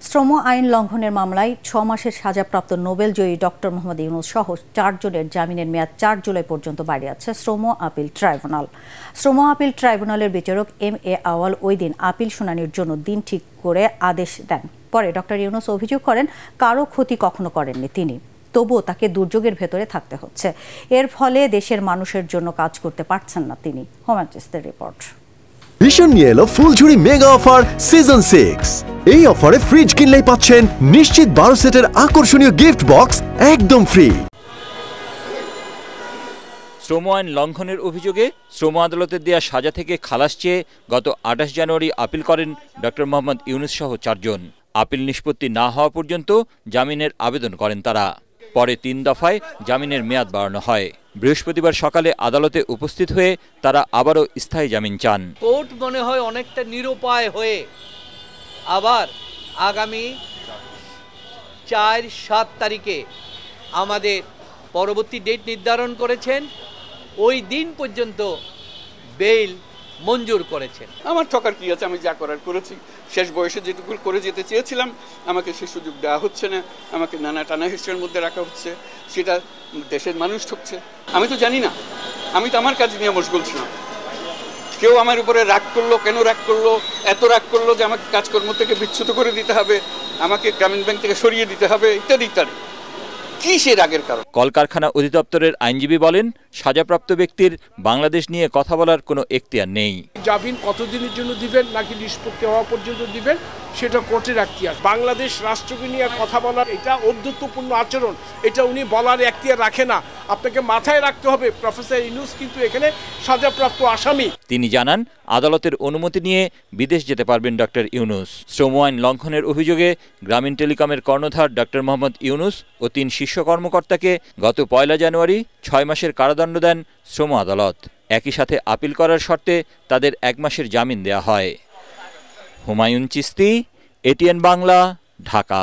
শ্রম আইন লঙ্ঘনের মামলায় 6 মাসের সাজাপ্রাপ্ত নোবেলজয়ী ডক্টর মোহাম্মদ ইউনূস সহ 4 জনের জামিনের মেয়াদ 4 জুলাই পর্যন্ত বাড়িয়েছে শ্রম আপিল ট্রাইব্যুনাল। শ্রম আপিল ট্রাইব্যুনালের বিচারক MA আওয়াল ওই দিন আপিল শুনানির জন্য দিন ঠিক করে আদেশ দেন। পরে ডক্টর ইউনূস অভিযোগ করেন, কারো ক্ষতি কখনো করেননি তিনি, তবুও তাকে দুর্যোগের ভেতরে থাকতে হচ্ছে। এর ফলে দেশের মানুষের জন্য কাজ করতে পারছেন না তিনি। হোমান্টিসদের রিপোর্ট। ভীষণ নিয়ে এলো ফুলঝুরি মেগা অফার সিজন 6। এই অফারে ফ্রিজ কিনলেই পাচ্ছেন নিশ্চিত 12 সেটের আকর্ষণীয় গিফট বক্স একদম ফ্রি। শ্রম আইন লঙ্ঘনের অভিযোগে শ্রম আদালতের দেয়া সাজা থেকে খালাস চেয়ে গত 28 জানুয়ারি আপিল করেন ডক্টর মোহাম্মদ ইউনূস সহ 4 জন। আপিল নিষ্পত্তি না হওয়া পর্যন্ত জামিনের আবেদন করেন তারা। পরে 3 দফায় জামিনের মেয়াদ বাড়ানো হয়। বৃহস্পতিবার সকালে আদালতে উপস্থিত হয়ে তারা আবারও স্থায়ী জামিন চান। কোর্ট মনে হয় অনেকটা নিরুপায় হয়ে আবার আগামী 4-7 তারিখে আমাদের পরবর্তী ডেট নির্ধারণ করেছেন। ওই দিন পর্যন্ত বেইল মঞ্জুর করেছেন। আমার ঠকার কি আছে? আমি যা করার করেছি। শেষ বয়সে যেটুকু করে যেতে চেয়েছিলাম আমাকে সে সুযোগ দেওয়া হচ্ছে না। আমাকে নানা টানা হিস্ট্রির মধ্যে রাখা হচ্ছে, সেটা দেশের মানুষ ঠকছে। আমি তো জানি না, আমি তো আমার কাজ নিয়ে মশগুল ছিলাম। কেউ আমার উপরে রাগ করলো, কেন রাগ করলো, এত রাগ করলো যে আমাকে কাজকর্ম থেকে বিচ্যুত করে দিতে হবে, আমাকে গ্রামীণ ব্যাংক থেকে সরিয়ে দিতে হবে, ইত্যাদি ইত্যাদি। কি সে রাগের কারণ? কলকারখানা অধিদপ্তরের আইনজীবী বলেন, সাজাপ্রাপ্ত ব্যক্তির বাংলাদেশ নিয়ে কথা বলার কোনো এখতিয়ার নেই। জামিন কতদিনের জন্য দিবেন নাকি নিষ্পত্তি হওয়া পর্যন্ত দিবেন সেটা কোর্টের এখতিয়ার। বাংলাদেশ রাষ্ট্রকে নিয়ে কথা বলার এটা ঔদ্ধত্যপূর্ণ আচরণ, এটা উনি বলার এখতিয়ার রাখে না। আপনাকে মাথায় রাখতে হবে, প্রফেসর ইউনূস কিন্তু এখানে সাজাপ্রাপ্ত আসামি। তিনি জানান, আদালতের অনুমতি নিয়ে বিদেশ যেতে পারবেন ডক্টর ইউনূস। শ্রম আইন লঙ্ঘনের অভিযোগে গ্রামীণ টেলিকমের কর্ণধার ডক্টর মোহাম্মদ ইউনূস ও 3 শীর্ষ কর্মকর্তাকে গত 1 জানুয়ারি 6 মাসের কারাদণ্ড দেন শ্রম আদালত। একই সাথে আপিল করার শর্তে তাদের 1 মাসের জামিন দেয়া হয়। হুমায়ুন চিস্তি, ATN বাংলা, ঢাকা।